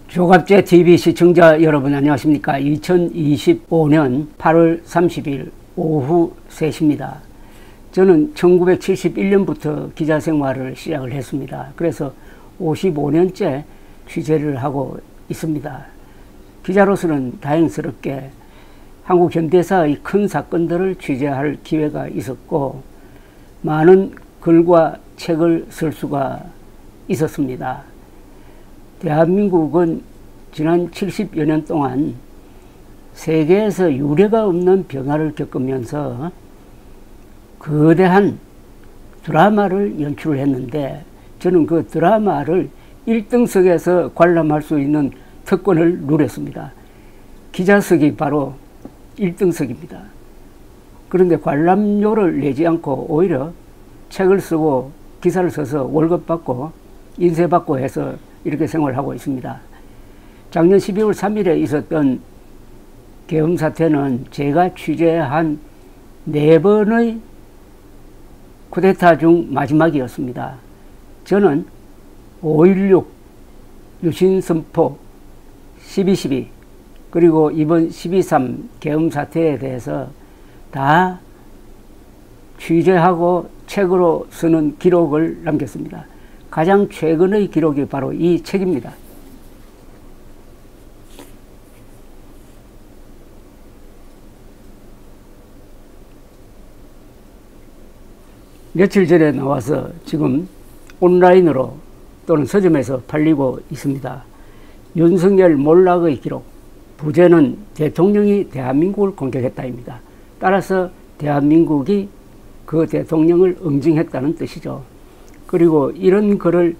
조갑제 TV 시청자 여러분 안녕하십니까. 2025년 8월 30일 오후 3시입니다. 저는 1971년부터 기자 생활을 시작을 했습니다. 그래서 55년째 취재를 하고 있습니다. 기자로서는 다행스럽게 한국 현대사의 큰 사건들을 취재할 기회가 있었고 많은 글과 책을 쓸 수가 있었습니다. 대한민국은 지난 70여 년 동안 세계에서 유례가 없는 변화를 겪으면서 거대한 드라마를 연출을 했는데 저는 그 드라마를 1등석에서 관람할 수 있는 특권을 누렸습니다. 기자석이 바로 1등석입니다. 그런데 관람료를 내지 않고 오히려 책을 쓰고 기사를 써서 월급 받고 인쇄 받고 해서 이렇게 생활하고 있습니다. 작년 12월 3일에 있었던 계엄 사태는 제가 취재한 4번의 쿠데타 중 마지막이었습니다. 저는 5.16, 유신선포, 12.12 그리고 이번 12.3 계엄 사태에 대해서 다 취재하고 책으로 쓰는 기록을 남겼습니다. 가장 최근의 기록이 바로 이 책입니다. 며칠 전에 나와서 지금 온라인으로 또는 서점에서 팔리고 있습니다. 윤석열 몰락의 기록, 부제는 대통령이 대한민국을 공격했다입니다. 따라서 대한민국이 그 대통령을 응징했다는 뜻이죠. 그리고 이런 글을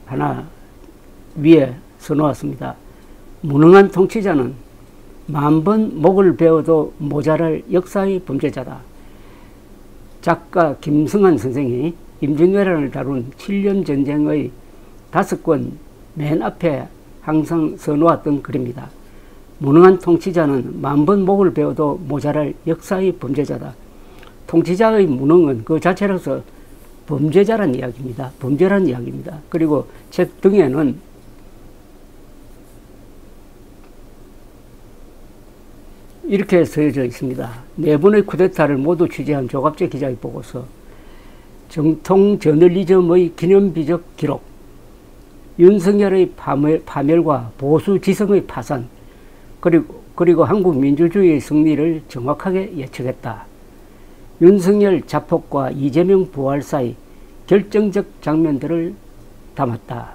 하나 위에 써놓았습니다. 무능한 통치자는 10,000번 목을 베어도 모자랄 역사의 범죄자다. 작가 김승환 선생이 임진왜란을 다룬 7년 전쟁의 5권 맨 앞에 항상 써놓았던 글입니다. 무능한 통치자는 10,000번 목을 베어도 모자랄 역사의 범죄자다. 통치자의 무능은 그 자체로서 범죄자란 이야기입니다. 범죄란 이야기입니다. 그리고 책 등에는 이렇게 쓰여져 있습니다. 4번의 쿠데타를 모두 취재한 조갑제 기자의 보고서, 정통 저널리즘의 기념비적 기록, 윤석열의 파멸과 보수 지성의 파산, 그리고 한국 민주주의의 승리를 정확하게 예측했다. 윤석열 자폭과 이재명 부활 사이 결정적 장면들을 담았다.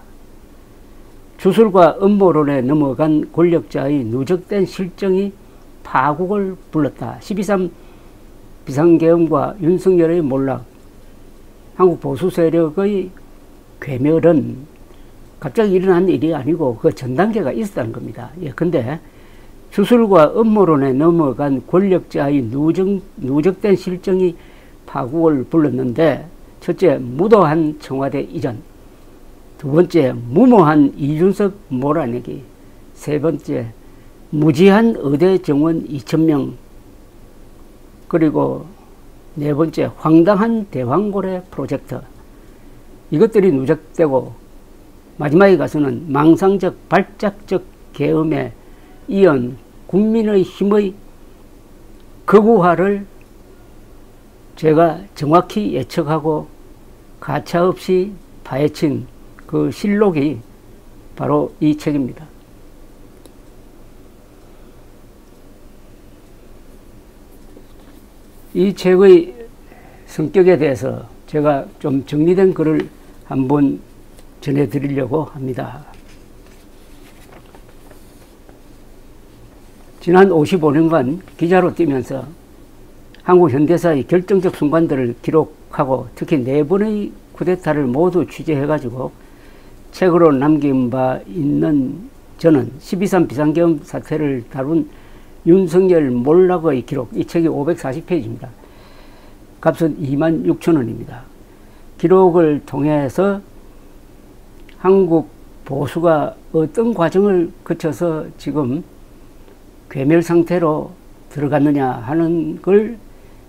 주술과 음모론에 넘어간 권력자의 누적된 실정이 파국을 불렀다. 12.3 비상계엄과 윤석열의 몰락, 한국 보수 세력의 괴멸은 갑자기 일어난 일이 아니고 그 전 단계가 있었다는 겁니다. 근데 주술과 음모론에 넘어간 권력자의 누적된 실정이 파국을 불렀는데, 첫째, 무도한 청와대 이전, 두 번째, 무모한 이준석 몰아내기, 세 번째, 무지한 의대 정원 2,000명, 그리고 네 번째, 황당한 대왕고래 프로젝트. 이것들이 누적되고 마지막에 가서는 망상적 발작적 계엄에 이은 국민의 힘의 극우화를 제가 정확히 예측하고 가차없이 파헤친 그 실록이 바로 이 책입니다. 이 책의 성격에 대해서 제가 좀 정리된 글을 한번 전해드리려고 합니다. 지난 55년간 기자로 뛰면서 한국 현대사의 결정적 순간들을 기록하고 특히 4번의 쿠데타를 모두 취재해가지고 책으로 남긴 바 있는 저는 12.3 비상계엄 사태를 다룬 윤석열 몰락의 기록, 이 책이 540페이지입니다. 값은 26,000원입니다. 기록을 통해서 한국 보수가 어떤 과정을 거쳐서 지금 괴멸 상태로 들어갔느냐 하는 걸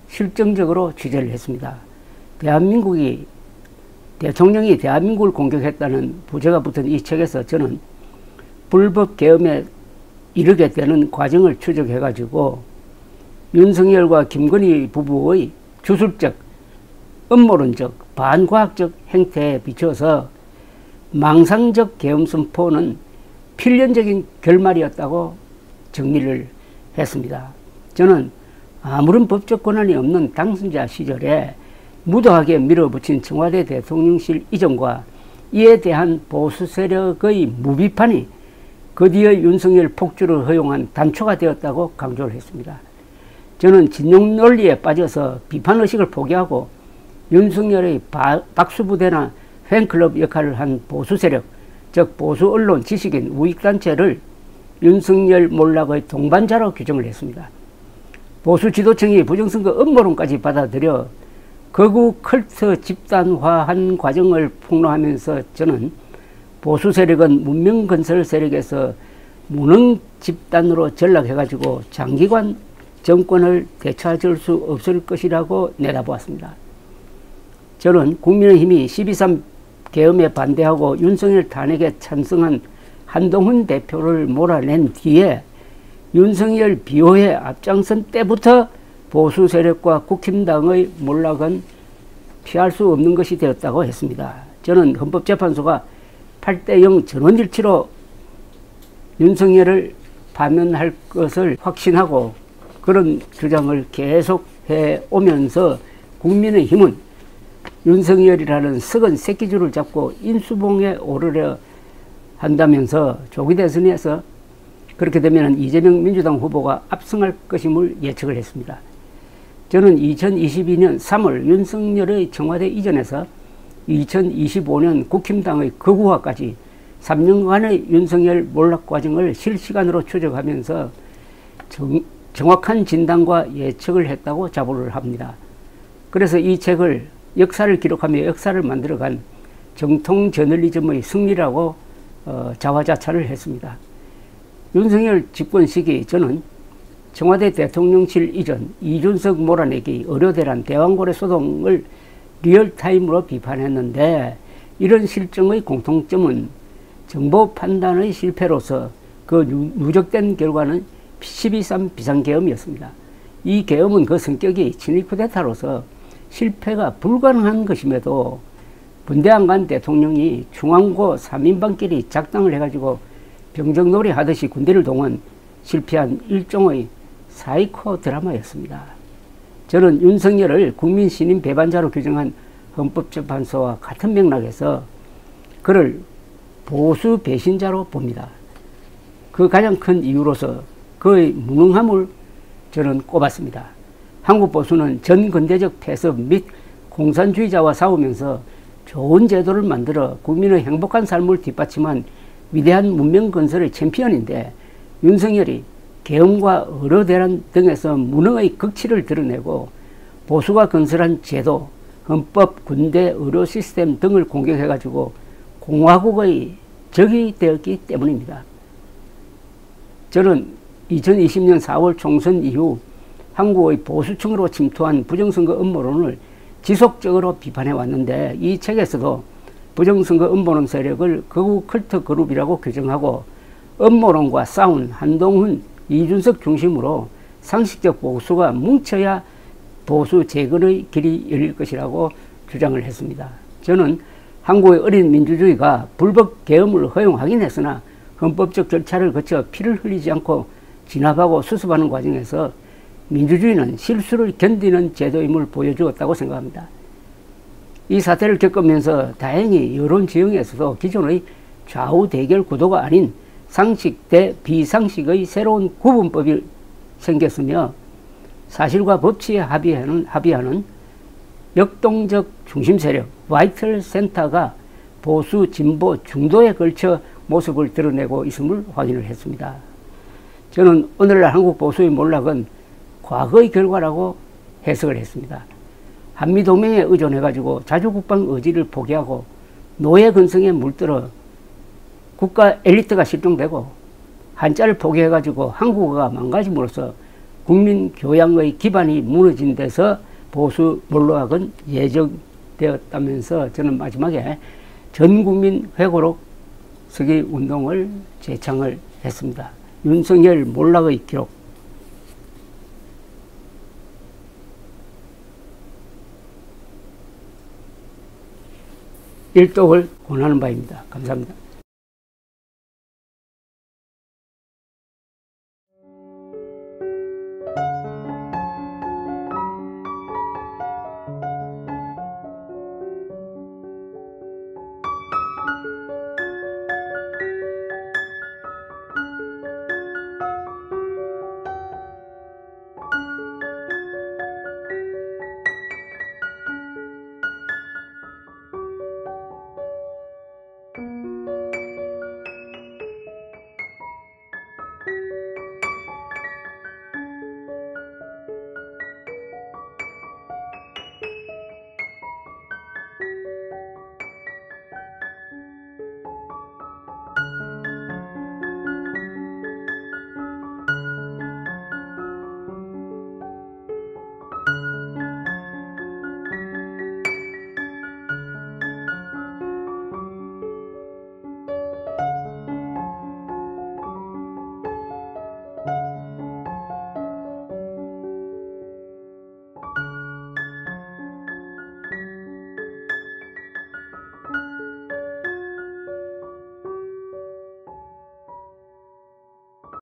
실정적으로 취재를 했습니다. 대통령이 대한민국을 공격했다는 부제가 붙은 이 책에서 저는 불법 계엄에 이르게 되는 과정을 추적해가지고 윤석열과 김건희 부부의 주술적, 음모론적, 반과학적 행태에 비춰서 망상적 계엄 선포는 필연적인 결말이었다고 정리를 했습니다. 저는 아무런 법적 권한이 없는 당선자 시절에 무도하게 밀어붙인 청와대 대통령실 이전과 이에 대한 보수 세력의 무비판이 그 뒤에 윤석열 폭주를 허용한 단초가 되었다고 강조를 했습니다. 저는 진영 논리에 빠져서 비판의식을 포기하고 윤석열의 박수부대나 팬클럽 역할을 한 보수 세력, 즉 보수 언론, 지식인, 우익단체를 윤석열 몰락의 동반자로 규정을 했습니다. 보수 지도층이 부정선거 음모론까지 받아들여 극우 컬트 집단화한 과정을 폭로하면서 저는 보수 세력은 문명 건설 세력에서 무능 집단으로 전락해가지고 장기간 정권을 되찾을 수 없을 것이라고 내다보았습니다. 저는 국민의힘이 12.3 계엄에 반대하고 윤석열 탄핵에 찬성한 한동훈 대표를 몰아낸 뒤에 윤석열 비호에 앞장선 때부터 보수 세력과 국힘당의 몰락은 피할 수 없는 것이 되었다고 했습니다. 저는 헌법재판소가 8대0 전원일치로 윤석열을 파면할 것을 확신하고 그런 주장을 계속해 오면서 국민의힘은 윤석열이라는 썩은 새끼줄을 잡고 인수봉에 오르려 한다면서 조기 대선에서 그렇게 되면 이재명 민주당 후보가 압승할 것임을 예측을 했습니다. 저는 2022년 3월 윤석열의 청와대 이전에서 2025년 국힘당의 극우화까지 3년간의 윤석열 몰락 과정을 실시간으로 추적하면서 정확한 진단과 예측을 했다고 자부를 합니다. 그래서 이 책을 역사를 기록하며 역사를 만들어간 정통 저널리즘의 승리라고 자화자찬을 했습니다. 윤석열 집권 시기 저는 청와대 대통령실 이전, 이준석 몰아내기, 의료대란, 대왕고래 소동을 리얼타임으로 비판했는데 이런 실정의 공통점은 정보 판단의 실패로서 그 누적된 결과는 12.3 비상계엄이었습니다. 이 계엄은 그 성격이 친일 쿠데타로서 실패가 불가능한 것임에도 분대안간 대통령이 중앙고 3인방끼리 작당을 해가지고 병정놀이 하듯이 군대를 동원 실패한 일종의 사이코 드라마였습니다. 저는 윤석열을 국민 신임 배반자로 규정한 헌법재판소와 같은 맥락에서 그를 보수 배신자로 봅니다. 그 가장 큰 이유로서 그의 무능함을 저는 꼽았습니다. 한국 보수는 전근대적 폐섭 및 공산주의자와 싸우면서 좋은 제도를 만들어 국민의 행복한 삶을 뒷받침한 위대한 문명 건설의 챔피언인데 윤석열이 계엄과 의료대란 등에서 무능의 극치를 드러내고 보수가 건설한 제도, 헌법, 군대, 의료 시스템 등을 공격해가지고 공화국의 적이 되었기 때문입니다. 저는 2020년 4월 총선 이후 한국의 보수층으로 침투한 부정선거 음모론을 지속적으로 비판해 왔는데 이 책에서도 부정선거 음모론 세력을 극우 컬트 그룹이라고 규정하고 음모론과 싸운 한동훈, 이준석 중심으로 상식적 보수가 뭉쳐야 보수 재건의 길이 열릴 것이라고 주장을 했습니다. 저는 한국의 어린 민주주의가 불법 계엄을 허용하긴 했으나 헌법적 절차를 거쳐 피를 흘리지 않고 진압하고 수습하는 과정에서 민주주의는 실수를 견디는 제도임을 보여주었다고 생각합니다. 이 사태를 겪으면서 다행히 여론 지형에서도 기존의 좌우 대결 구도가 아닌 상식 대 비상식의 새로운 구분법이 생겼으며 사실과 법치에 합의하는 역동적 중심 세력 바이털 센터가 보수, 진보, 중도에 걸쳐 모습을 드러내고 있음을 확인을 했습니다. 저는 오늘날 한국 보수의 몰락은 과거의 결과라고 해석을 했습니다. 한미동맹에 의존해가지고 자주국방 의지를 포기하고 노예 근성에 물들어 국가 엘리트가 실종되고 한자를 포기해가지고 한국어가 망가짐으로써 국민 교양의 기반이 무너진 데서 보수 몰락은 예정되었다면서 저는 마지막에 전국민 회고록 서기 운동을 제창을 했습니다. 윤석열 몰락의 기록. 일독을 권하는 바입니다. 감사합니다.